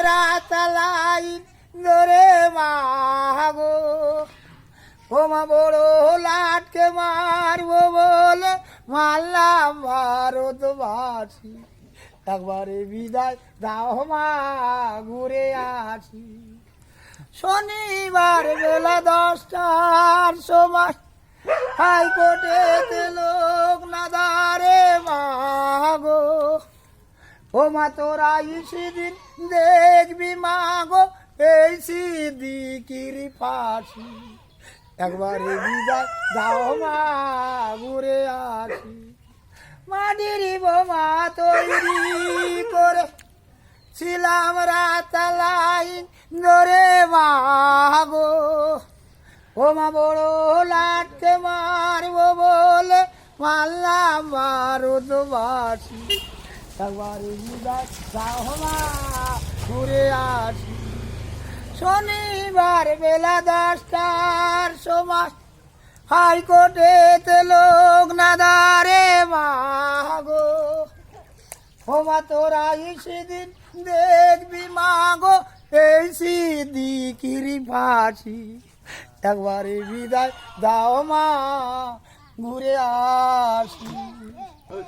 রাতালাই ধরে মাগো ওমা বড় লাটকে মারবো বলে মারলাম ভারতবাসী একবারে বিদায় দাও মা ঘুরে আসি। শনিবার বেলা 10টার সময় হাইকোর্টে লোক না দাঁড়ে মাগো ওমা তোরা সেদিন দেখবি মাগো এই সিদ্দিকির ফাঁসি একবারে বিদায় দাও মা ঘুরে আসি। মাটির বোমা তৈরি করে ছিলাম রাতালাই ধরে মাগো ওমা বড় লাটকে মারবো বলে মারলাম ভারতবাসী একবারে বিদায় দাও মা ঘুরে আসি। শনিবার বেলা 10টার সময় হাইকোর্টে লোক না দাঁড়ে মাগো ওমা তোরা সেদিন দেখবি মাগো এই সিদ্দিকির ফাঁসি একবারে বিদায় দাও মা ঘুরে আসি।